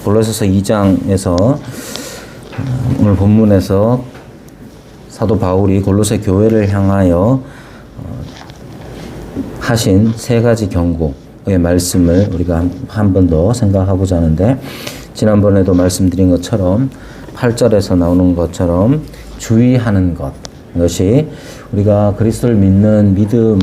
골로새서 2장에서 오늘 본문에서 사도 바울이 골로새 교회를 향하여 하신 세 가지 경고의 말씀을 우리가 한 번 더 생각하고자 하는데, 지난번에도 말씀드린 것처럼 8절에서 나오는 것처럼 주의하는 것, 이것이 우리가 그리스도를 믿는 믿음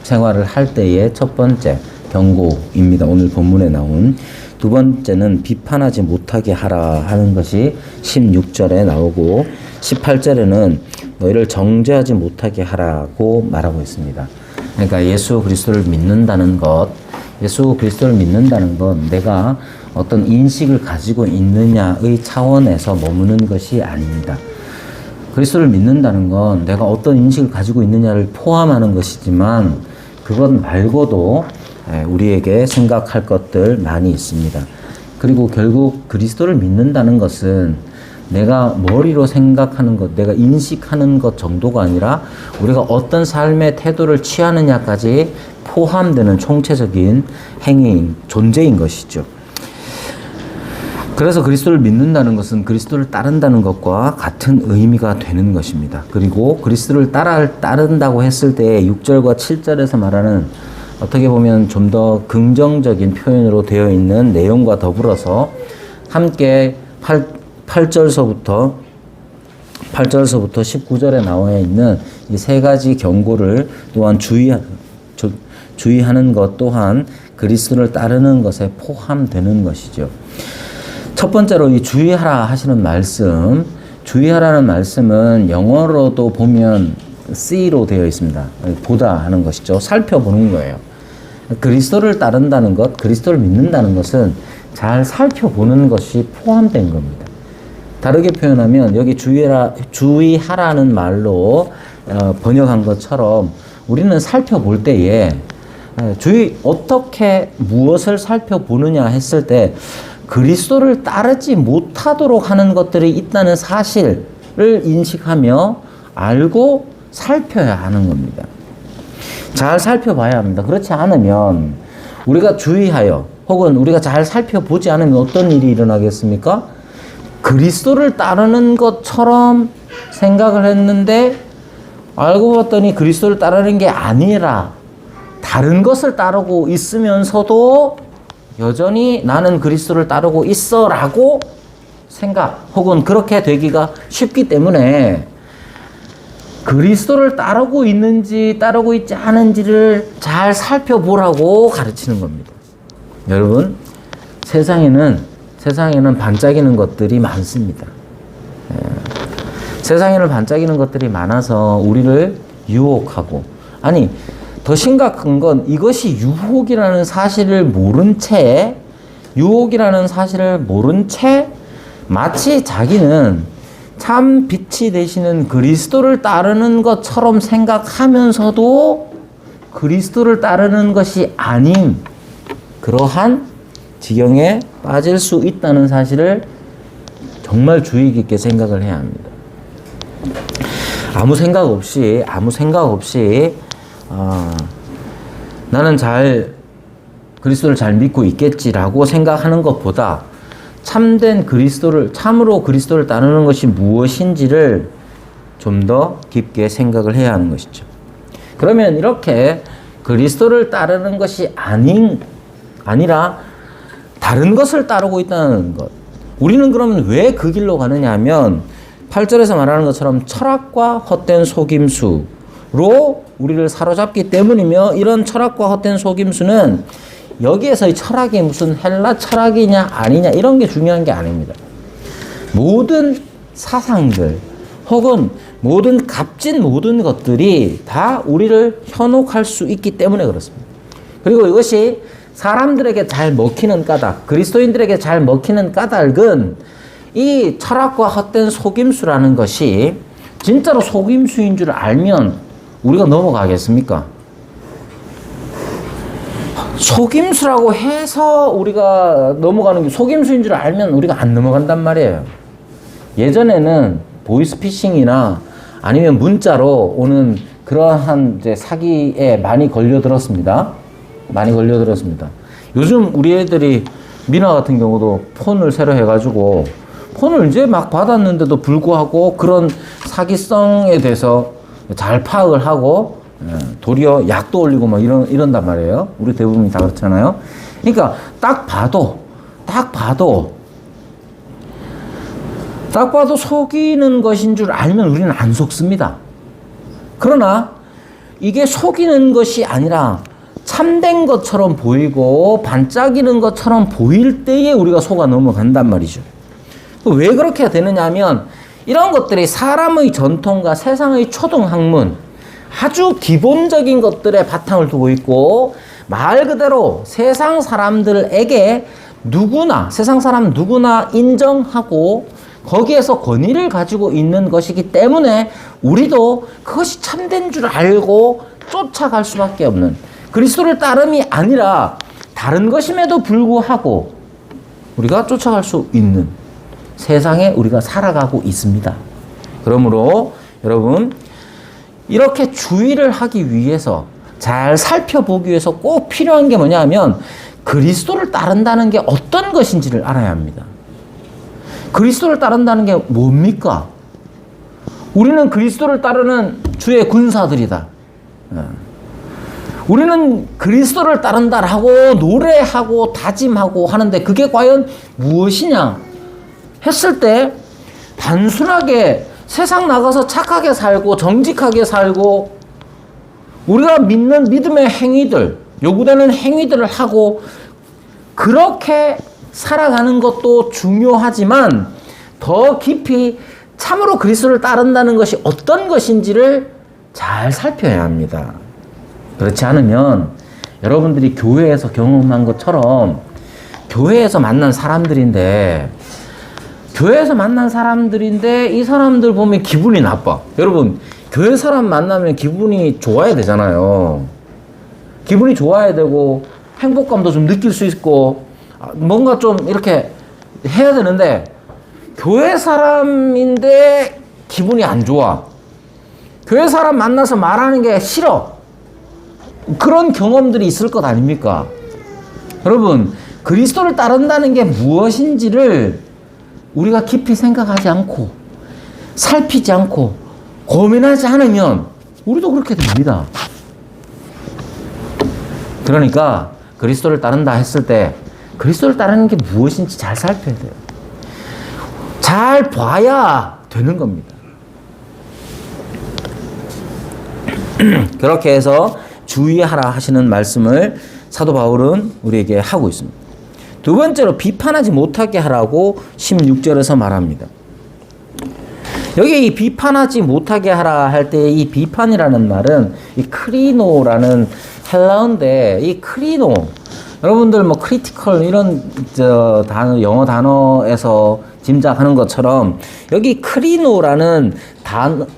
생활을 할 때의 첫 번째 경고입니다. 오늘 본문에 나온 두 번째는 비판하지 못하게 하라 하는 것이 16절에 나오고, 18절에는 너희를 정죄하지 못하게 하라고 말하고 있습니다. 그러니까 예수 그리스도를 믿는다는 것, 예수 그리스도를 믿는다는 건 내가 어떤 인식을 가지고 있느냐의 차원에서 머무는 것이 아닙니다. 그리스도를 믿는다는 건 내가 어떤 인식을 가지고 있느냐를 포함하는 것이지만, 그것 말고도 우리에게 생각할 것들 많이 있습니다. 그리고 결국 그리스도를 믿는다는 것은 내가 머리로 생각하는 것, 내가 인식하는 것 정도가 아니라 우리가 어떤 삶의 태도를 취하느냐까지 포함되는 총체적인 행위인, 존재인 것이죠. 그래서 그리스도를 믿는다는 것은 그리스도를 따른다는 것과 같은 의미가 되는 것입니다. 그리고 그리스도를 따른다고 했을 때 6절과 7절에서 말하는, 어떻게 보면 좀 더 긍정적인 표현으로 되어 있는 내용과 더불어서 함께 8절서부터 19절에 나와 있는 이 세 가지 경고를 또한 주의하는 것 또한 그리스도를 따르는 것에 포함되는 것이죠. 첫 번째로 이 주의하라 하시는 말씀, 주의하라는 말씀은 영어로도 보면 see로 되어 있습니다. 보다 하는 것이죠. 살펴보는 거예요. 그리스도를 따른다는 것, 그리스도를 믿는다는 것은 잘 살펴보는 것이 포함된 겁니다. 다르게 표현하면 여기 주의하라는 말로 번역한 것처럼 우리는 살펴볼 때에 어떻게 무엇을 살펴보느냐 했을 때 그리스도를 따르지 못하도록 하는 것들이 있다는 사실을 인식하며 알고 살펴야 하는 겁니다. 잘 살펴봐야 합니다. 그렇지 않으면 우리가 주의하여 혹은 우리가 잘 살펴보지 않으면 어떤 일이 일어나겠습니까? 그리스도를 따르는 것처럼 생각을 했는데 알고 봤더니 그리스도를 따르는 게 아니라 다른 것을 따르고 있으면서도 여전히 나는 그리스도를 따르고 있어 라고 생각 혹은 그렇게 되기가 쉽기 때문에 그리스도를 따르고 있는지 따르고 있지 않은지를 잘 살펴보라고 가르치는 겁니다. 여러분, 세상에는 반짝이는 것들이 많습니다. 세상에는 반짝이는 것들이 많아서 우리를 유혹하고, 아니 더 심각한 건 이것이 유혹이라는 사실을 모른 채 마치 자기는 참 빛이 되시는 그리스도를 따르는 것처럼 생각하면서도 그리스도를 따르는 것이 아닌 그러한 지경에 빠질 수 있다는 사실을 정말 주의 깊게 생각을 해야 합니다. 아무 생각 없이 나는 그리스도를 잘 믿고 있겠지라고 생각하는 것보다 참으로 그리스도를 따르는 것이 무엇인지를 좀 더 깊게 생각을 해야 하는 것이죠. 그러면 이렇게 그리스도를 따르는 것이 아니라 다른 것을 따르고 있다는 것. 우리는 그러면 왜 그 길로 가느냐 하면 8절에서 말하는 것처럼 철학과 헛된 속임수로 우리를 사로잡기 때문이며, 이런 철학과 헛된 속임수는 여기에서의 철학이 무슨 헬라 철학이냐 아니냐 이런 게 중요한 게 아닙니다. 모든 사상들 혹은 값진 모든 것들이 다 우리를 현혹할 수 있기 때문에 그렇습니다. 그리고 이것이 사람들에게 잘 먹히는 까닭, 그리스도인들에게 잘 먹히는 까닭은 이 철학과 헛된 속임수라는 것이 진짜로 속임수인 줄 알면 우리가 넘어가겠습니까? 속임수라고 해서 우리가 넘어가는 게, 속임수인 줄 알면 우리가 안 넘어간단 말이에요. 예전에는 보이스피싱이나 아니면 문자로 오는 그러한 이제 사기에 많이 걸려들었습니다. 요즘 우리 애들이 미나 같은 경우도 폰을 새로 해가지고 폰을 이제 막 받았는데도 불구하고 그런 사기성에 대해서 잘 파악을 하고 도리어 약도 올리고 막 이런단 말이에요. 우리 대부분이 다 그렇잖아요. 그러니까 딱 봐도 속이는 것인 줄 알면 우리는 안 속습니다. 그러나 이게 속이는 것이 아니라 참된 것처럼 보이고 반짝이는 것처럼 보일 때에 우리가 속아 넘어간단 말이죠. 왜 그렇게 되느냐 하면 이런 것들이 사람의 전통과 세상의 초등학문, 아주 기본적인 것들에 바탕을 두고 있고, 말 그대로 세상 사람들에게 세상 사람 누구나 인정하고 거기에서 권위를 가지고 있는 것이기 때문에 우리도 그것이 참된 줄 알고 쫓아갈 수밖에 없는, 그리스도를 따름이 아니라 다른 것임에도 불구하고 우리가 쫓아갈 수 있는 세상에 우리가 살아가고 있습니다. 그러므로 여러분, 이렇게 주의를 하기 위해서, 잘 살펴보기 위해서 꼭 필요한 게 뭐냐 하면 그리스도를 따른다는 게 어떤 것인지를 알아야 합니다. 그리스도를 따른다는 게 뭡니까? 우리는 그리스도를 따르는 주의 군사들이다. 우리는 그리스도를 따른다라고 노래하고 다짐하고 하는데 그게 과연 무엇이냐 했을 때, 단순하게 세상 나가서 착하게 살고 정직하게 살고 우리가 믿는 믿음의 행위들, 요구되는 행위들을 하고 그렇게 살아가는 것도 중요하지만 더 깊이 참으로 그리스도를 따른다는 것이 어떤 것인지를 잘 살펴야 합니다. 그렇지 않으면 여러분들이 교회에서 경험한 것처럼 교회에서 만난 사람들인데 이 사람들 보면 기분이 나빠. 여러분, 교회 사람 만나면 기분이 좋아야 되잖아요. 기분이 좋아야 되고 행복감도 좀 느낄 수 있고 뭔가 좀 이렇게 해야 되는데, 교회 사람인데 기분이 안 좋아. 교회 사람 만나서 말하는 게 싫어. 그런 경험들이 있을 것 아닙니까? 여러분, 그리스도를 따른다는 게 무엇인지를 우리가 깊이 생각하지 않고 살피지 않고 고민하지 않으면 우리도 그렇게 됩니다. 그러니까 그리스도를 따른다 했을 때 그리스도를 따르는 게 무엇인지 잘 살펴야 돼요. 잘 봐야 되는 겁니다. 그렇게 해서 주의하라 하시는 말씀을 사도 바울은 우리에게 하고 있습니다. 두 번째로 비판하지 못하게 하라고 16절에서 말합니다. 여기 이 비판하지 못하게 하라 할 때 이 비판이라는 말은 이 크리노라는 헬라어인데, 이 크리노, 여러분들 뭐 크리티컬 이런 단어, 영어 단어에서 짐작하는 것처럼 여기 크리노라는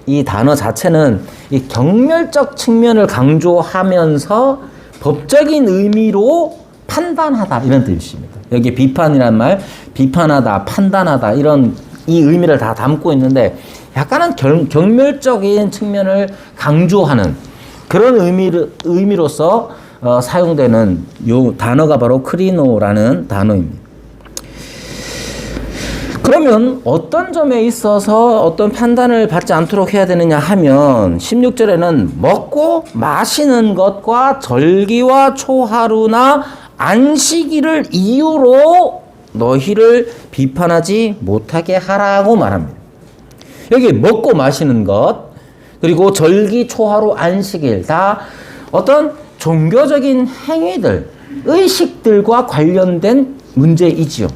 이 단어 자체는 이 경멸적 측면을 강조하면서 법적인 의미로 판단하다 이런 뜻입니다. 여기 비판이란 말, 비판하다, 판단하다 이런 이 의미를 다 담고 있는데 약간은 경멸적인 측면을 강조하는 그런 의미로서 사용되는 요 단어가 바로 크리노라는 단어입니다. 그러면 어떤 점에 있어서 어떤 판단을 받지 않도록 해야 되느냐 하면 16절에는 먹고 마시는 것과 절기와 초하루나 안식일을 이유로 너희를 비판하지 못하게 하라고 말합니다. 여기 먹고 마시는 것, 그리고 절기, 초하루, 안식일 다 어떤 종교적인 행위들, 의식들과 관련된 문제이지요.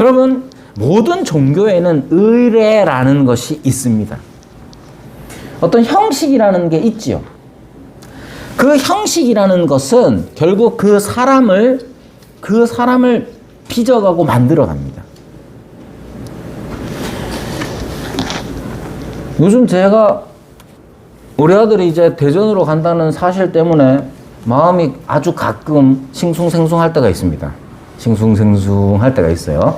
여러분, 모든 종교에는 의례라는 것이 있습니다. 어떤 형식이라는 게 있지요. 그 형식이라는 것은 결국 그 사람을 빚어가고 만들어갑니다. 요즘 제가 우리 아들이 이제 대전으로 간다는 사실 때문에 마음이 아주 가끔 싱숭생숭할 때가 있습니다. 싱숭생숭할 때가 있어요.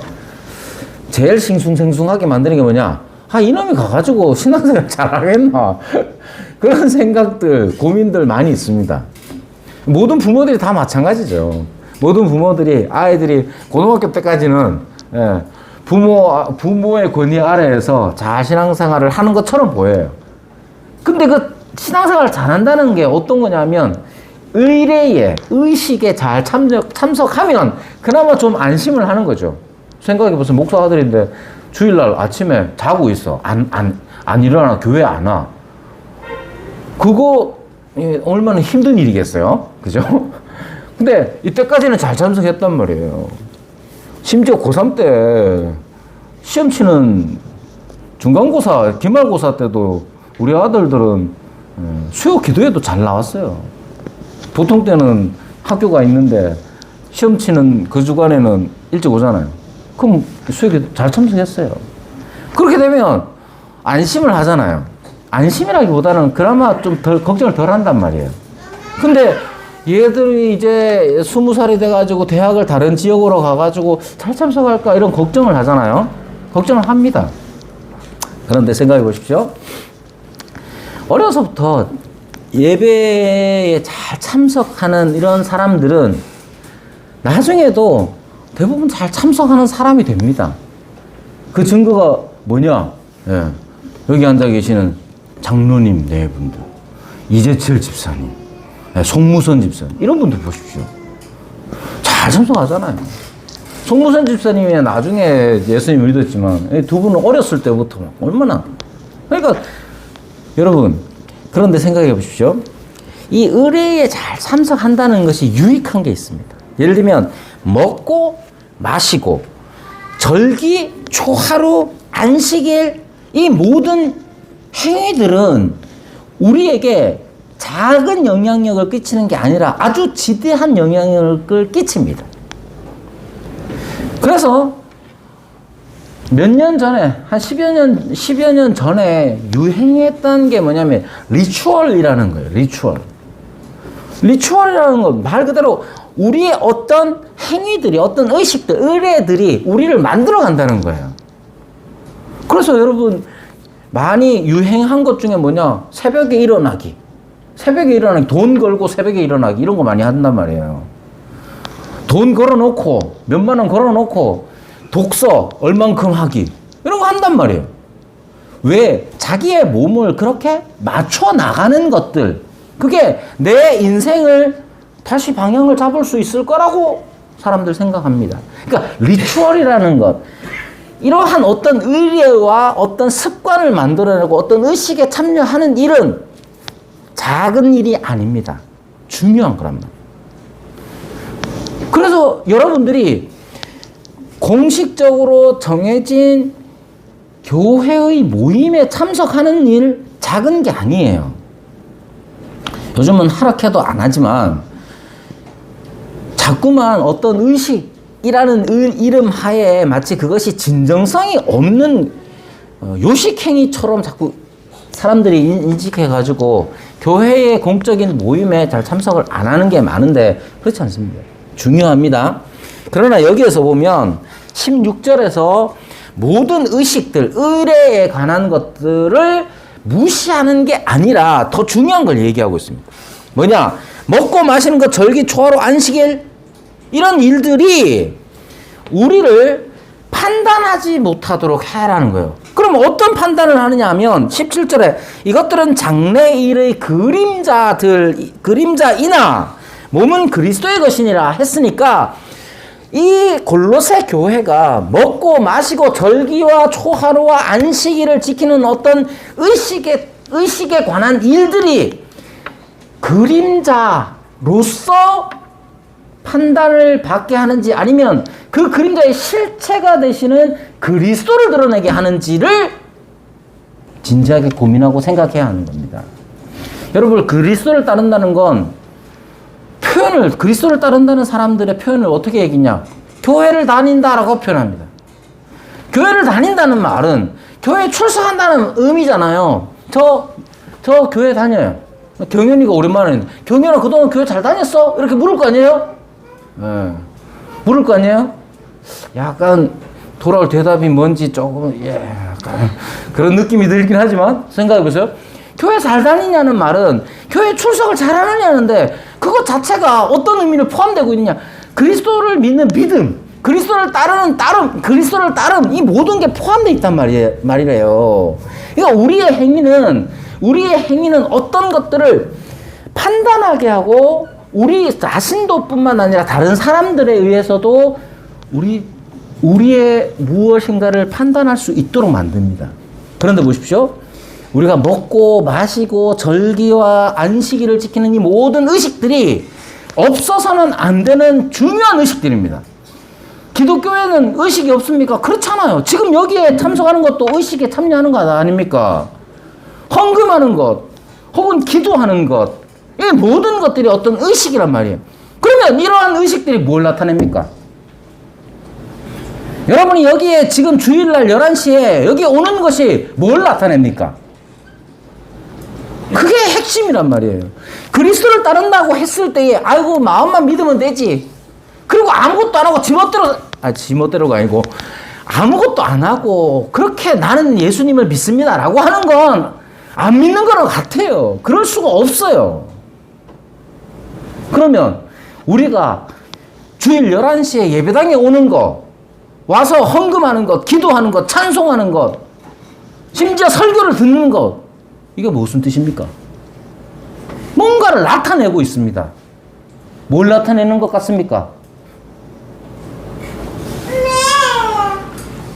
제일 싱숭생숭하게 만드는 게 뭐냐? 이놈이 가가지고 신앙생활 잘하겠나? 그런 생각들, 고민들 많이 있습니다. 모든 부모들이 다 마찬가지죠. 모든 부모들이 아이들이 고등학교 때까지는 예, 부모의 권위 아래에서 잘 신앙생활을 하는 것처럼 보여요. 근데 그 신앙생활을 잘한다는 게 어떤 거냐면 의례에, 의식에 잘 참석하면 그나마 좀 안심을 하는 거죠. 생각해보세요. 목사 아들인데 주일날 아침에 자고 있어. 안 일어나. 교회 안 와. 그거 얼마나 힘든 일이겠어요? 그죠? 근데 이때까지는 잘 참석했단 말이에요. 심지어 고3 때 시험 치는 중간고사, 기말고사 때도 우리 아들들은 수요 기도에도 잘 나왔어요. 보통 때는 학교가 있는데 시험 치는 그 주간에는 일찍 오잖아요. 그럼 수요 기도 잘 참석했어요. 그렇게 되면 안심을 하잖아요. 안심이라기보다는 그나마 좀 덜, 걱정을 덜 한단 말이에요. 근데 얘들이 이제 20살이 돼가지고 대학을 다른 지역으로 가가지고 잘 참석할까 이런 걱정을 하잖아요. 걱정을 합니다. 그런데 생각해 보십시오. 어려서부터 예배에 잘 참석하는 이런 사람들은 나중에도 대부분 잘 참석하는 사람이 됩니다. 그 증거가 뭐냐? 예. 여기 앉아 계시는 장로님 네 분들, 이재철 집사님, 송무선 집사님, 이런 분들 보십시오. 잘 참석하잖아요. 송무선 집사님이 나중에 예수님을 믿었지만 두 분은 어렸을 때부터 얼마나. 그러니까 여러분, 그런데 생각해 보십시오. 이 의례에 잘 참석한다는 것이 유익한 게 있습니다. 예를 들면 먹고 마시고 절기, 초하루, 안식일, 이 모든 행위들은 우리에게 작은 영향력을 끼치는 게 아니라 아주 지대한 영향력을 끼칩니다. 그래서 몇 년 전에, 한 10여 년 전에 유행했던 게 뭐냐면 리추얼이라는 거예요. 리추얼이라는 건 말 그대로 우리의 어떤 행위들이, 어떤 의식들, 의례들이 우리를 만들어 간다는 거예요. 그래서 여러분, 많이 유행한 것 중에 뭐냐? 새벽에 일어나기. 돈 걸고 새벽에 일어나기. 이런 거 많이 한단 말이에요. 돈 걸어놓고, 몇만 원 걸어놓고, 독서 얼만큼 하기. 이런 거 한단 말이에요. 왜? 자기의 몸을 그렇게 맞춰 나가는 것들. 그게 내 인생을 다시 방향을 잡을 수 있을 거라고 사람들 생각합니다. 그러니까 리추얼이라는 것. 이러한 어떤 의례와 어떤 습관을 만들어내고 어떤 의식에 참여하는 일은 작은 일이 아닙니다. 중요한 거란 말이에요. 그래서 여러분들이 공식적으로 정해진 교회의 모임에 참석하는 일 작은 게 아니에요. 요즘은 하락해도 안 하지만 자꾸만 어떤 의식이라는 이름 하에 마치 그것이 진정성이 없는 요식행위처럼 자꾸 사람들이 인식해가지고 교회의 공적인 모임에 잘 참석을 안 하는 게 많은데 그렇지 않습니다. 중요합니다. 그러나 여기에서 보면 16절에서 모든 의식들, 의례에 관한 것들을 무시하는 게 아니라 더 중요한 걸 얘기하고 있습니다. 뭐냐? 먹고 마시는 것, 절기, 초하루, 안식일 이런 일들이 우리를 판단하지 못하도록 해라는 거예요. 그럼 어떤 판단을 하느냐 하면 17절에 이것들은 장래일의 그림자이나 몸은 그리스도의 것이니라 했으니까 이 골로새 교회가 먹고 마시고 절기와 초하루와 안식일을 지키는 어떤 의식에 관한 일들이 그림자로서 판단을 받게 하는지 아니면 그 그림자의 실체가 되시는 그리스도를 드러내게 하는지를 진지하게 고민하고 생각해야 하는 겁니다. 여러분, 그리스도를 따른다는 건 그리스도를 따른다는 사람들의 표현을 어떻게 얘기냐? 교회를 다닌다라고 표현합니다. 교회를 다닌다는 말은 교회에 출석한다는 의미잖아요. 저 교회 다녀요. 경현이가 오랜만에 경현아 그동안 교회 잘 다녔어? 이렇게 물을 거 아니에요? 네. 물을 거 아니에요? 약간 돌아올 대답이 뭔지 조금 약간 그런 느낌이 들긴 하지만 생각해보세요. 교회 잘 다니냐는 말은 교회 출석을 잘 하느냐는데 그것 자체가 어떤 의미를 포함되고 있느냐? 그리스도를 믿는 믿음, 그리스도를 따르는 따름, 그리스도를 따름, 이 모든 게 포함되어 있단 말이래요. 그러니까 우리의 행위는 어떤 것들을 판단하게 하고 우리 자신도 뿐만 아니라 다른 사람들에 의해서도 우리의 무엇인가를 판단할 수 있도록 만듭니다. 그런데 보십시오. 우리가 먹고 마시고 절기와 안식일을 지키는 이 모든 의식들이 없어서는 안 되는 중요한 의식들입니다. 기독교에는 의식이 없습니까? 그렇잖아요. 지금 여기에 참석하는 것도 의식에 참여하는 것 아닙니까? 헌금하는 것, 혹은 기도하는 것, 이 모든 것들이 어떤 의식이란 말이에요. 그러면 이러한 의식들이 뭘 나타냅니까? 여러분이 여기에 지금 주일날 11시에 여기 오는 것이 뭘 나타냅니까? 그게 핵심이란 말이에요. 그리스도를 따른다고 했을 때에 아이고 마음만 믿으면 되지. 그리고 아무것도 안 하고 지멋대로가 아니고 아무것도 안 하고 그렇게 나는 예수님을 믿습니다 라고 하는 건 안 믿는 거랑 같아요. 그럴 수가 없어요. 그러면 우리가 주일 11시에 예배당에 오는 거, 와서 헌금하는 것, 기도하는 것, 찬송하는 것, 심지어 설교를 듣는 것, 이게 무슨 뜻입니까? 뭔가를 나타내고 있습니다. 뭘 나타내는 것 같습니까?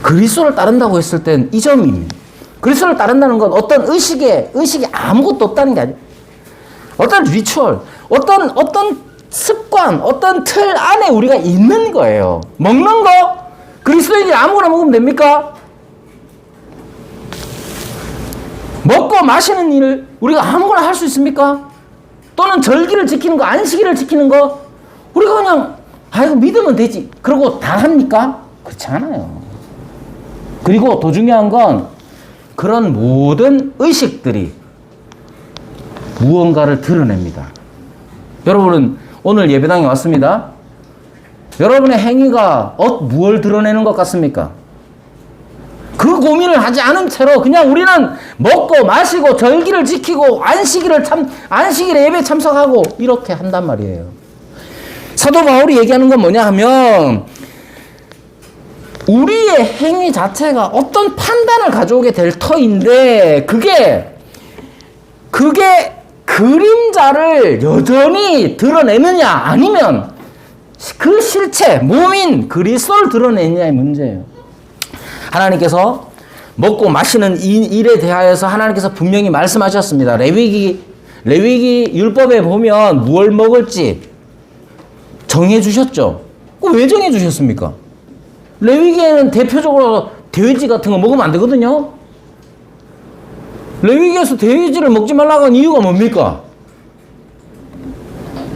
그리스도를 따른다고 했을 땐 이 점입니다. 그리스도를 따른다는 건 어떤 의식이 아무것도 없다는 게 아니에요. 어떤 리추얼, 어떤 습관, 어떤 틀 안에 우리가 있는 거예요. 먹는 거, 그리스도인이 아무거나 먹으면 됩니까? 먹고 마시는 일을 우리가 아무거나 할 수 있습니까? 또는 절기를 지키는 거, 안식일을 지키는 거, 우리가 그냥 아이고 믿으면 되지. 그러고 다 합니까? 그렇지 않아요. 그리고 더 중요한 건 그런 모든 의식들이 무언가를 드러냅니다. 여러분은 오늘 예배당에 왔습니다. 여러분의 행위가 무엇을 드러내는 것 같습니까? 그 고민을 하지 않은 채로 그냥 우리는 먹고 마시고 절기를 지키고 안식일에 예배 참석하고 이렇게 한단 말이에요. 사도 바울이 얘기하는 건 뭐냐 하면 우리의 행위 자체가 어떤 판단을 가져오게 될 터인데 그게 그림자를 여전히 드러내느냐 아니면 그 실체, 몸인 그리스도를 드러내느냐의 문제예요. 하나님께서 먹고 마시는 일에 대하여서 하나님께서 분명히 말씀하셨습니다. 레위기 율법에 보면 무엇을 먹을지 정해주셨죠. 왜 정해주셨습니까? 레위기에는 대표적으로 돼지 같은 거 먹으면 안 되거든요. 레위기에서 돼지를 먹지 말라고 한 이유가 뭡니까?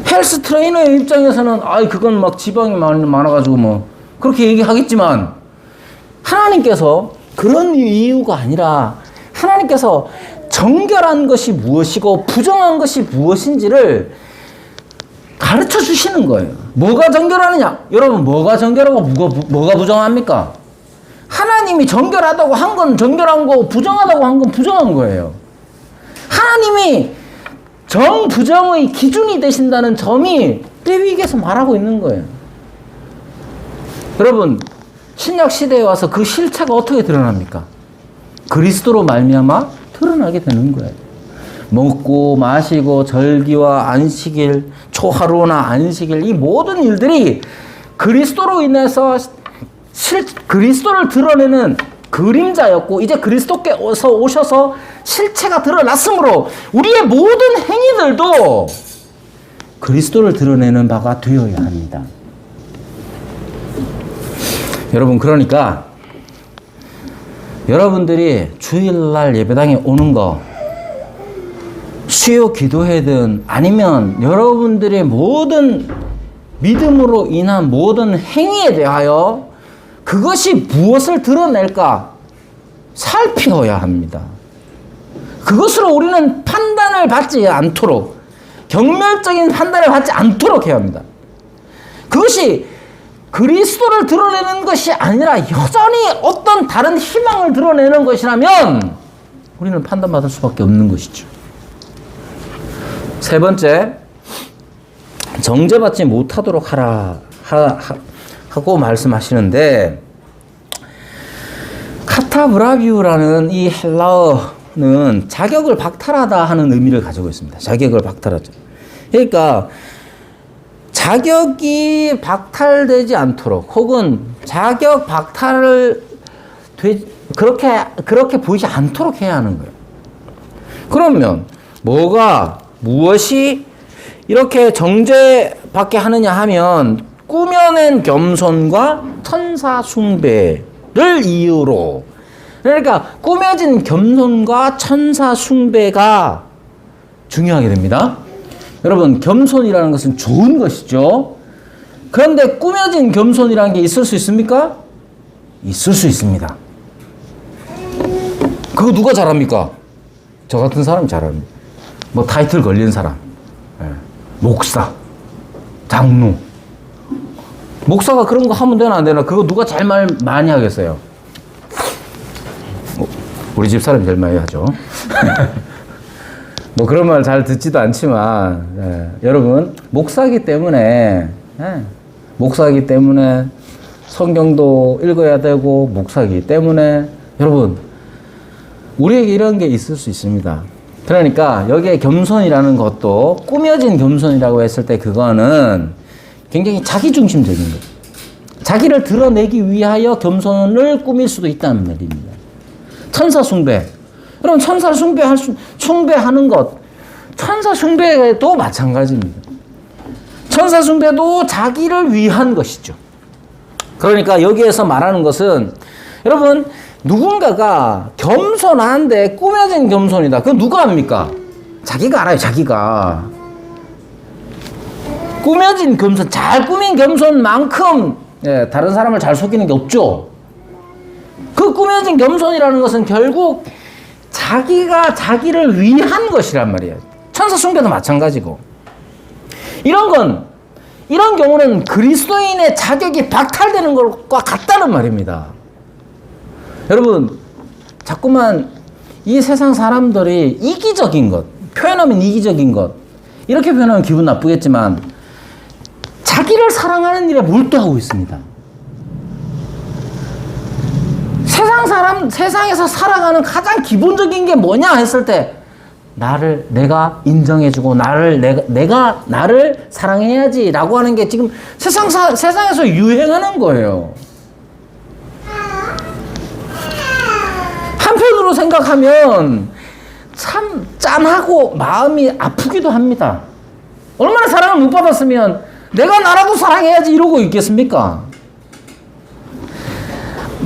헬스 트레이너의 입장에서는 그건 막 지방이 많아가지고 뭐 그렇게 얘기하겠지만 하나님께서 그런 이유가 아니라 하나님께서 정결한 것이 무엇이고 부정한 것이 무엇인지를 가르쳐 주시는 거예요. 뭐가 정결하느냐? 여러분 뭐가 정결하고 뭐가 부정합니까? 하나님이 정결하다고 한 건 정결한 거고 부정하다고 한 건 부정한 거예요. 하나님이 정부정의 기준이 되신다는 점이 레위기에서 말하고 있는 거예요. 여러분 신약 시대에 와서 그 실체가 어떻게 드러납니까? 그리스도로 말미암아 드러나게 되는 거예요. 먹고 마시고 절기와 안식일, 초하루나 안식일 이 모든 일들이 그리스도로 인해서 그리스도를 드러내는 그림자였고 이제 그리스도께서 오셔서 실체가 드러났으므로 우리의 모든 행위들도 그리스도를 드러내는 바가 되어야 합니다. 여러분 그러니까 여러분들이 주일날 예배당에 오는 거 수요 기도회든 아니면 여러분들의 모든 믿음으로 인한 모든 행위에 대하여 그것이 무엇을 드러낼까 살펴야 합니다. 그것으로 우리는 판단을 받지 않도록 경멸적인 판단을 받지 않도록 해야 합니다. 그것이 그리스도를 드러내는 것이 아니라 여전히 어떤 다른 희망을 드러내는 것이라면 우리는 판단받을 수밖에 없는 것이죠. 세 번째, 정죄받지 못하도록 하라 하고 말씀하시는데, 카타브라비우라는 이 헬라어는 자격을 박탈하다 하는 의미를 가지고 있습니다. 자격을 박탈하죠. 그러니까 자격이 박탈되지 않도록, 혹은 자격 박탈을 그렇게 보이지 않도록 해야 하는 거예요. 그러면 무엇이 이렇게 정죄받게 하느냐 하면, 꾸며낸 겸손과 천사 숭배를 이유로, 그러니까 꾸며진 겸손과 천사 숭배가 중요하게 됩니다. 여러분, 겸손이라는 것은 좋은 것이죠. 그런데 꾸며진 겸손이라는 게 있을 수 있습니까? 있을 수 있습니다. 그거 누가 잘합니까? 저 같은 사람이 잘합니다. 뭐 타이틀 걸린 사람, 목사, 장로. 목사가 그런 거 하면 되나 안 되나? 그거 누가 제일 말 많이 하겠어요? 우리 집 사람이 제일 많이 하죠. 뭐 그런 말 잘 듣지도 않지만, 여러분, 목사기 때문에 성경도 읽어야 되고, 목사기 때문에 여러분, 우리에게 이런 게 있을 수 있습니다. 그러니까 여기에 겸손이라는 것도 꾸며진 겸손이라고 했을 때, 그거는 굉장히 자기중심적인 거예요. 자기를 드러내기 위하여 겸손을 꾸밀 수도 있다는 말입니다. 천사 숭배. 여러분, 천사 숭배하는 것, 천사 숭배도 마찬가지입니다. 천사 숭배도 자기를 위한 것이죠. 그러니까 여기에서 말하는 것은, 여러분, 누군가가 겸손한데 꾸며진 겸손이다. 그건 누가 합니까? 자기가 알아요, 자기가. 꾸며진 겸손, 잘 꾸민 겸손만큼 다른 사람을 잘 속이는 게 없죠. 그 꾸며진 겸손이라는 것은 결국 자기가 자기를 위한 것이란 말이에요. 천사 숭배도 마찬가지고. 이런 경우는 그리스도인의 자격이 박탈되는 것과 같다는 말입니다. 여러분, 자꾸만 이 세상 사람들이 이기적인 것, 표현하면 이기적인 것, 이렇게 표현하면 기분 나쁘겠지만, 자기를 사랑하는 일에 몰두하고 있습니다. 세상에서 살아가는 가장 기본적인 게 뭐냐 했을 때, 내가 인정해주고, 내가 나를 사랑해야지 라고 하는 게 지금 세상에서 유행하는 거예요. 한편으로 생각하면 참 짠하고 마음이 아프기도 합니다. 얼마나 사랑을 못 받았으면 내가 나라도 사랑해야지 이러고 있겠습니까?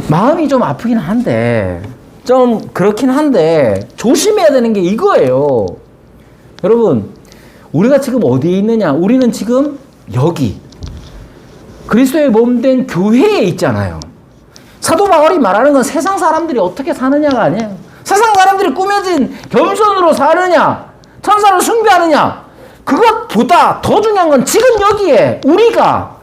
마음이 좀 아프긴 한데, 좀 그렇긴 한데, 조심해야 되는 게 이거예요. 여러분, 우리가 지금 어디에 있느냐? 우리는 지금 여기 그리스도의 몸된 교회에 있잖아요. 사도 바울이 말하는 건 세상 사람들이 어떻게 사느냐가 아니에요. 세상 사람들이 꾸며진 겸손으로 사느냐, 천사를 숭배하느냐, 그것보다 더 중요한 건 지금 여기에 우리가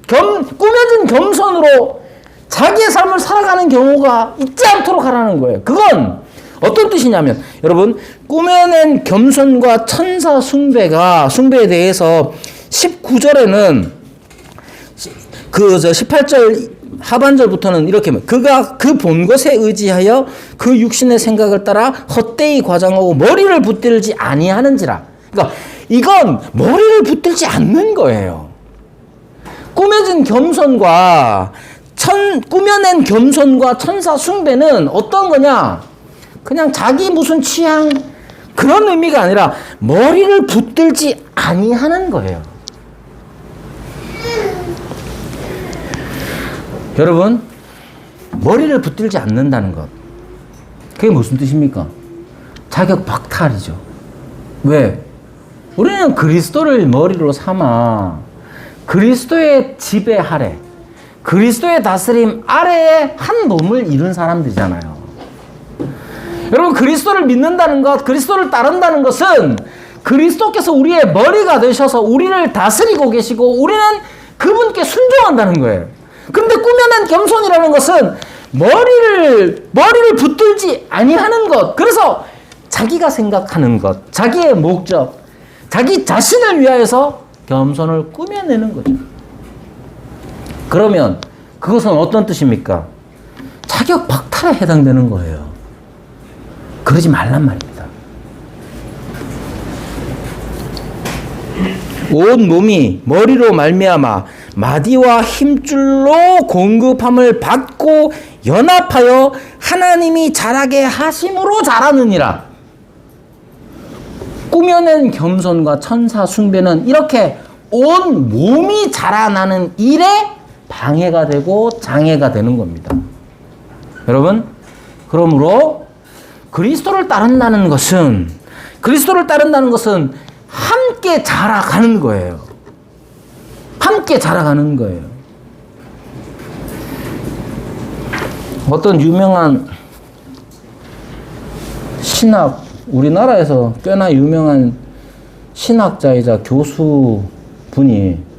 꾸며진 겸손으로 자기의 삶을 살아가는 경우가 있지 않도록 하라는 거예요. 그건 어떤 뜻이냐면, 여러분, 꾸며낸 겸손과 천사 숭배에 대해서 19절에는 그 18절 하반절부터는 이렇게, 그가 그 본 것에 의지하여 그 육신의 생각을 따라 헛되이 과장하고 머리를 붙들지 아니하는지라. 그러니까 이건 머리를 붙들지 않는 거예요. 꾸며진 겸손과 꾸며낸 겸손과 천사 숭배는 어떤 거냐? 그냥 자기 무슨 취향 그런 의미가 아니라 머리를 붙들지 아니하는 거예요. 여러분, 머리를 붙들지 않는다는 것, 그게 무슨 뜻입니까? 자격 박탈이죠. 왜? 우리는 그리스도를 머리로 삼아 그리스도의 지배 아래, 그리스도의 다스림 아래에 한 몸을 이룬 사람들이잖아요. 여러분, 그리스도를 믿는다는 것, 그리스도를 따른다는 것은 그리스도께서 우리의 머리가 되셔서 우리를 다스리고 계시고 우리는 그분께 순종한다는 거예요. 그런데 꾸며낸 겸손이라는 것은 머리를 붙들지 아니하는 것, 그래서 자기가 생각하는 것, 자기의 목적, 자기 자신을 위하여서 겸손을 꾸며내는 거죠. 그러면 그것은 어떤 뜻입니까? 자격 박탈에 해당되는 거예요. 그러지 말란 말입니다. 온 몸이 머리로 말미암아 마디와 힘줄로 공급함을 받고 연합하여 하나님이 자라게 하심으로 자라느니라. 꾸며낸 겸손과 천사 숭배는 이렇게 온 몸이 자라나는 일에 방해가 되고 장애가 되는 겁니다. 여러분, 그러므로 그리스도를 따른다는 것은 함께 자라가는 거예요. 함께 자라가는 거예요. 어떤 유명한 신학, 우리나라에서 꽤나 유명한 신학자이자 교수분이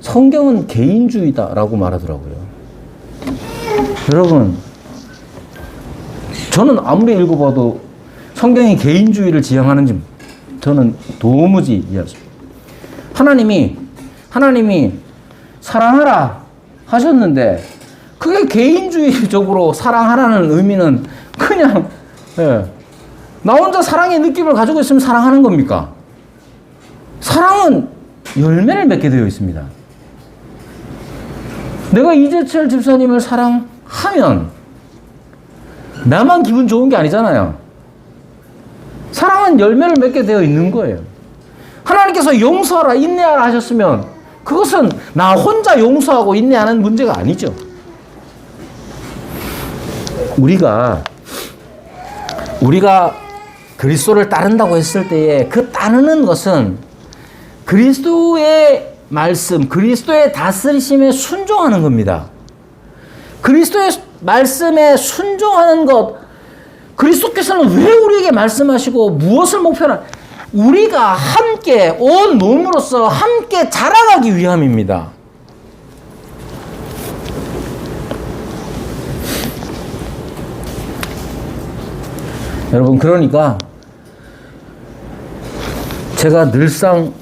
성경은 개인주의다라고 말하더라고요. 여러분, 저는 아무리 읽어봐도 성경이 개인주의를 지향하는지 저는 도무지 이해할 수 없습니다. 하나님이 사랑하라 하셨는데 그게 개인주의적으로 사랑하라는 의미는 그냥 나 혼자 사랑의 느낌을 가지고 있으면 사랑하는 겁니까? 사랑은 열매를 맺게 되어 있습니다. 내가 이재철 집사님을 사랑하면 나만 기분 좋은 게 아니잖아요. 사랑은 열매를 맺게 되어 있는 거예요. 하나님께서 용서하라, 인내하라 하셨으면 그것은 나 혼자 용서하고 인내하는 문제가 아니죠. 우리가 그리스도를 따른다고 했을 때에 그 따르는 것은 그리스도의 말씀, 그리스도의 다스리심에 순종하는 겁니다. 그리스도의 말씀에 순종하는 것, 그리스도께서는 왜 우리에게 말씀하시고 무엇을 목표로 우리가 함께 온 몸으로서 함께 자라가기 위함입니다. 여러분, 그러니까 제가 늘상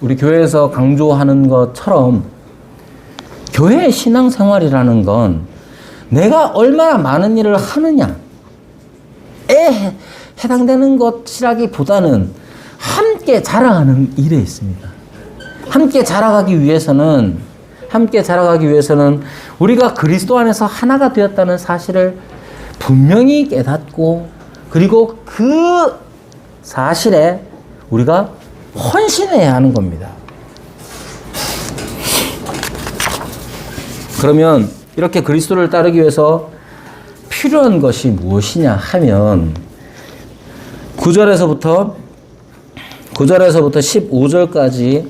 우리 교회에서 강조하는 것처럼 교회 신앙생활이라는 건 내가 얼마나 많은 일을 하느냐에 해당되는 것이라기보다는 함께 자라가는 일에 있습니다. 함께 자라가기 위해서는 우리가 그리스도 안에서 하나가 되었다는 사실을 분명히 깨닫고, 그리고 그 사실에 우리가 헌신해야 하는 겁니다. 그러면 이렇게 그리스도를 따르기 위해서 필요한 것이 무엇이냐 하면 9절에서부터 15절까지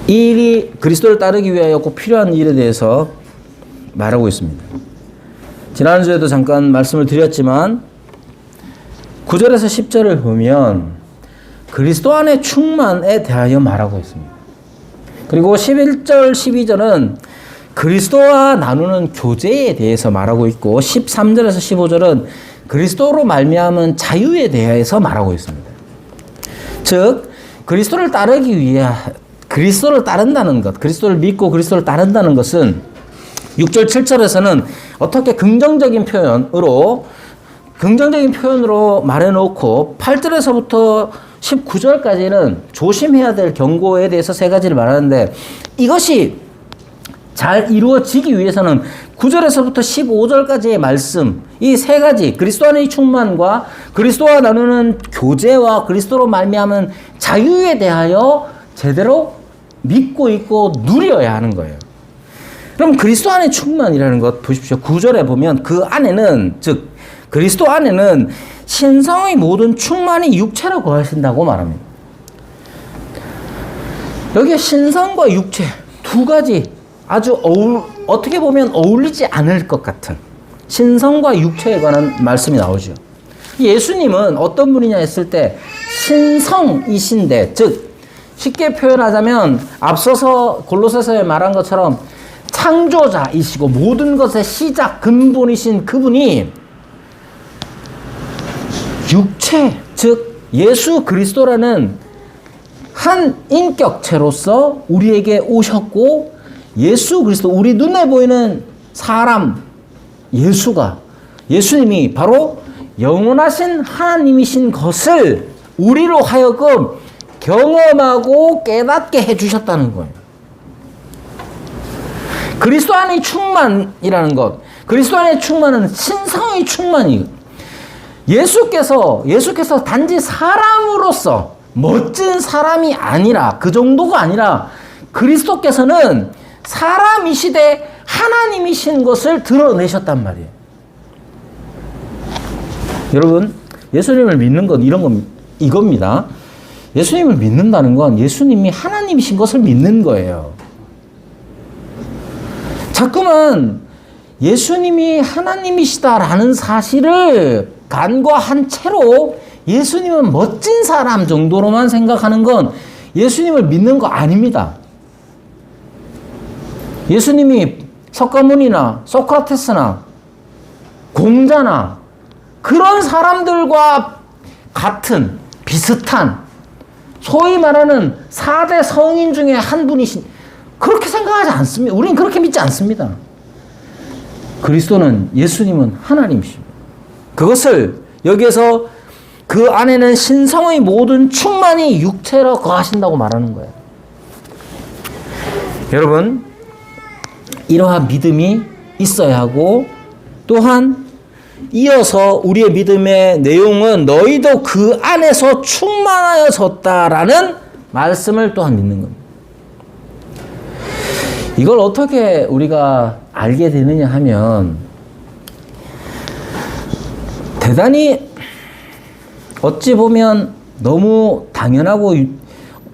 이 일이 그리스도를 따르기 위하여 꼭 필요한 일에 대해서 말하고 있습니다. 지난주에도 잠깐 말씀을 드렸지만 9절에서 10절을 보면 그리스도 안의 충만에 대하여 말하고 있습니다. 그리고 11절, 12절은 그리스도와 나누는 교제에 대해서 말하고 있고 13절에서 15절은 그리스도로 말미암은 자유에 대해서 말하고 있습니다. 즉 그리스도를 따르기 위해 그리스도를 따른다는 것, 그리스도를 믿고 그리스도를 따른다는 것은 6절, 7절에서는 어떻게 긍정적인 표현으로 말해놓고 8절에서부터 19절까지는 조심해야 될 경고에 대해서 세 가지를 말하는데, 이것이 잘 이루어지기 위해서는 9절에서부터 15절까지의 말씀, 이 세 가지, 그리스도 안의 충만과 그리스도와 나누는 교제와 그리스도로 말미암은 자유에 대하여 제대로 믿고 있고 누려야 하는 거예요. 그럼 그리스도 안의 충만이라는 것 보십시오. 9절에 보면 그 안에는, 즉 그리스도 안에는 신성의 모든 충만이 육체로 거하신다고 말합니다. 여기에 신성과 육체 두 가지 아주 어떻게 보면 어울리지 않을 것 같은 신성과 육체에 관한 말씀이 나오죠. 예수님은 어떤 분이냐 했을 때 신성이신데, 즉 쉽게 표현하자면 앞서서 골로새서에 말한 것처럼 창조자이시고 모든 것의 시작 근본이신 그분이 육체, 즉 예수 그리스도라는 한 인격체로서 우리에게 오셨고 예수 그리스도, 우리 눈에 보이는 사람 예수님이 바로 영원하신 하나님이신 것을 우리로 하여금 경험하고 깨닫게 해주셨다는 거예요. 그리스도 안의 충만이라는 것, 그리스도 안의 충만은 신성의 충만이에요. 예수께서 단지 사람으로서 멋진 사람이 아니라, 그 정도가 아니라 그리스도께서는 사람이시되 하나님이신 것을 드러내셨단 말이에요. 여러분, 예수님을 믿는 건 이겁니다. 예수님을 믿는다는 건 예수님이 하나님이신 것을 믿는 거예요. 자꾸만 예수님이 하나님이시다라는 사실을 간과한 채로 예수님은 멋진 사람 정도로만 생각하는 건 예수님을 믿는 거 아닙니다. 예수님이 석가모니나 소크라테스나 공자나 그런 사람들과 같은 비슷한 소위 말하는 4대 성인 중에 한 분이신, 그렇게 생각하지 않습니다. 우리는 그렇게 믿지 않습니다. 그리스도는, 예수님은 하나님이십니다. 그것을 여기에서 그 안에는 신성의 모든 충만이 육체로 거하신다고 말하는 거예요. 여러분, 이러한 믿음이 있어야 하고, 또한 이어서 우리의 믿음의 내용은 너희도 그 안에서 충만하여졌다라는 말씀을 또한 믿는 겁니다. 이걸 어떻게 우리가 알게 되느냐 하면, 대단히 어찌 보면 너무 당연하고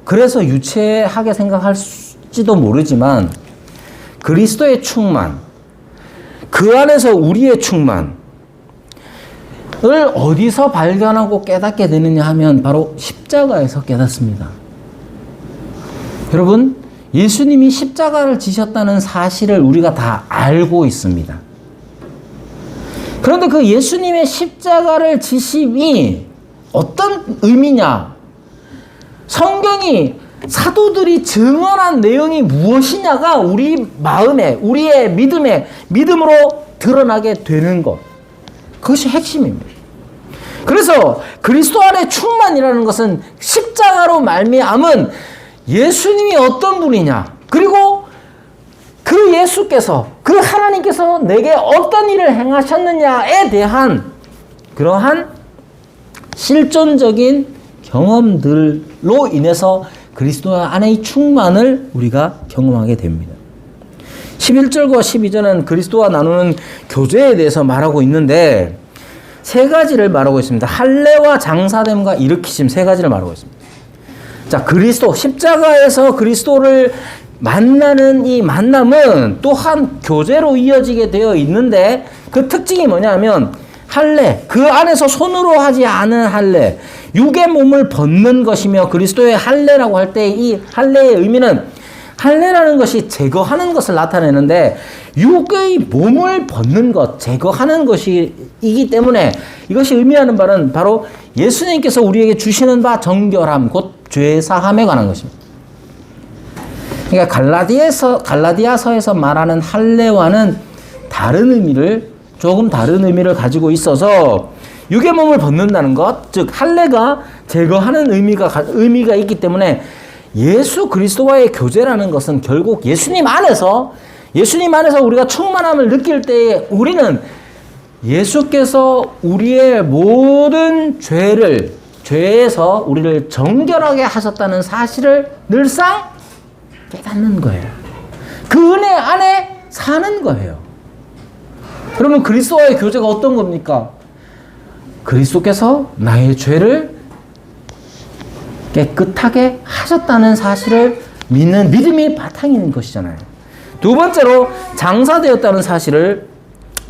그래서 유치하게 생각할지도 모르지만, 그리스도의 충만, 그 안에서 우리의 충만을 어디서 발견하고 깨닫게 되느냐 하면 바로 십자가에서 깨닫습니다. 여러분, 예수님이 십자가를 지셨다는 사실을 우리가 다 알고 있습니다. 그런데 그 예수님의 십자가를 지심이 어떤 의미냐? 성경이 사도들이 증언한 내용이 무엇이냐가 우리 마음에, 우리의 믿음으로 드러나게 되는 것. 그것이 핵심입니다. 그래서 그리스도 안에 충만이라는 것은 십자가로 말미암은 예수님이 어떤 분이냐, 그리고 그 예수께서, 그 하나님께서 내게 어떤 일을 행하셨느냐에 대한 그러한 실존적인 경험들로 인해서 그리스도 안의 충만을 우리가 경험하게 됩니다. 11절과 12절은 그리스도와 나누는 교제에 대해서 말하고 있는데 세 가지를 말하고 있습니다. 할례와 장사됨과 일으키심, 세 가지를 말하고 있습니다. 자, 그리스도, 십자가에서 그리스도를 만나는 이 만남은 또한 교제로 이어지게 되어 있는데, 그 특징이 뭐냐면 할례, 그 안에서 손으로 하지 않은 할례, 육의 몸을 벗는 것이며, 그리스도의 할례라고 할 때 이 할례의 의미는, 할례라는 것이 제거하는 것을 나타내는데 육의 몸을 벗는 것, 제거하는 것이기 때문에 이것이 의미하는 바는 바로 예수님께서 우리에게 주시는 바 정결함, 곧 죄사함에 관한 것입니다. 그러니까 갈라디아서에서 말하는 할례와는 조금 다른 의미를 가지고 있어서, 육의 몸을 벗는다는 것, 즉 할례가 제거하는 의미가 있기 때문에 예수 그리스도와의 교제라는 것은 결국 예수님 안에서 우리가 충만함을 느낄 때에 우리는 예수께서 우리의 모든 죄에서 우리를 정결하게 하셨다는 사실을 늘상 깨닫는 거예요. 그 은혜 안에 사는 거예요. 그러면 그리스도와의 교제가 어떤 겁니까? 그리스도께서 나의 죄를 깨끗하게 하셨다는 사실을 믿는 믿음이 바탕인 것이잖아요. 두 번째로 장사되었다는 사실을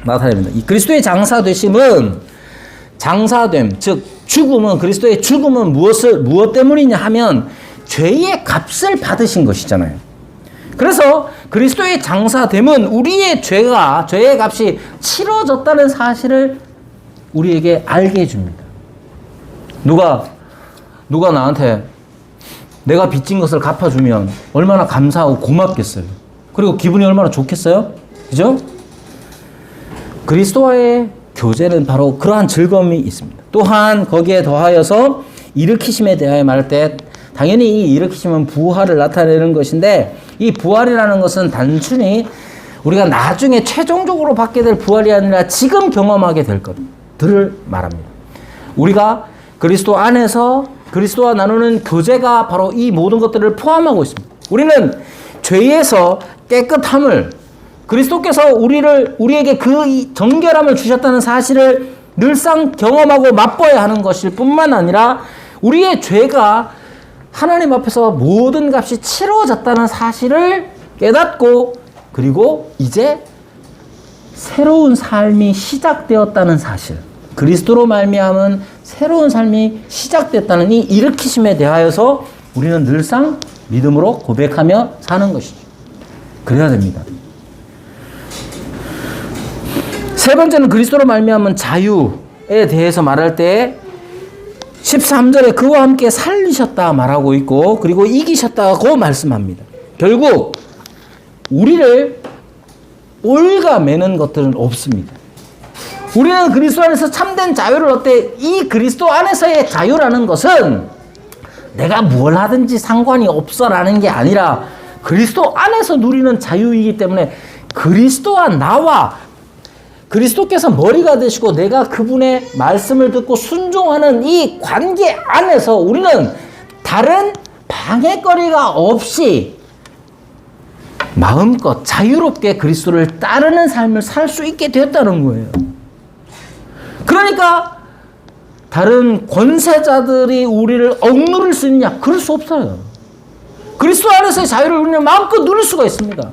나타냅니다. 이 그리스도의 장사되심은, 장사됨, 즉 죽음은, 그리스도의 죽음은 무엇 때문이냐 하면 죄의 값을 받으신 것이잖아요. 그래서 그리스도의 장사됨은 우리의 죄의 값이 치러졌다는 사실을 우리에게 알게 해줍니다. 누가 나한테 내가 빚진 것을 갚아주면 얼마나 감사하고 고맙겠어요. 그리고 기분이 얼마나 좋겠어요? 그죠? 그리스도와의 교제는 바로 그러한 즐거움이 있습니다. 또한 거기에 더하여서 일으키심에 대하여 말할 때 당연히 이 일으키심은 부활을 나타내는 것인데 이 부활이라는 것은 단순히 우리가 나중에 최종적으로 받게 될 부활이 아니라 지금 경험하게 될 것들을 말합니다. 우리가 그리스도 안에서 그리스도와 나누는 교제가 바로 이 모든 것들을 포함하고 있습니다. 우리는 죄에서 깨끗함을 그리스도께서 우리에게 그 정결함을 주셨다는 사실을 늘상 경험하고 맛보아야 하는 것일 뿐만 아니라 우리의 죄가 하나님 앞에서 모든 값이 치러졌다는 사실을 깨닫고 그리고 이제 새로운 삶이 시작되었다는 사실, 그리스도로 말미암은 새로운 삶이 시작됐다는 이 일으키심에 대하여서 우리는 늘상 믿음으로 고백하며 사는 것이죠. 그래야 됩니다. 세 번째는 그리스도로 말미암은 자유에 대해서 말할 때 13절에 그와 함께 살리셨다 말하고 있고 그리고 이기셨다고 말씀합니다. 결국 우리를 올가매는 것들은 없습니다. 우리는 그리스도 안에서 참된 자유를 얻되 이 그리스도 안에서의 자유라는 것은 내가 뭘 하든지 상관이 없어라는 게 아니라 그리스도 안에서 누리는 자유이기 때문에 그리스도와 나와 그리스도께서 머리가 되시고 내가 그분의 말씀을 듣고 순종하는 이 관계 안에서 우리는 다른 방해거리가 없이 마음껏 자유롭게 그리스도를 따르는 삶을 살 수 있게 되었다는 거예요. 그러니까 다른 권세자들이 우리를 억누를 수 있냐? 그럴 수 없어요. 그리스도 안에서의 자유를 우리는 마음껏 누릴 수가 있습니다.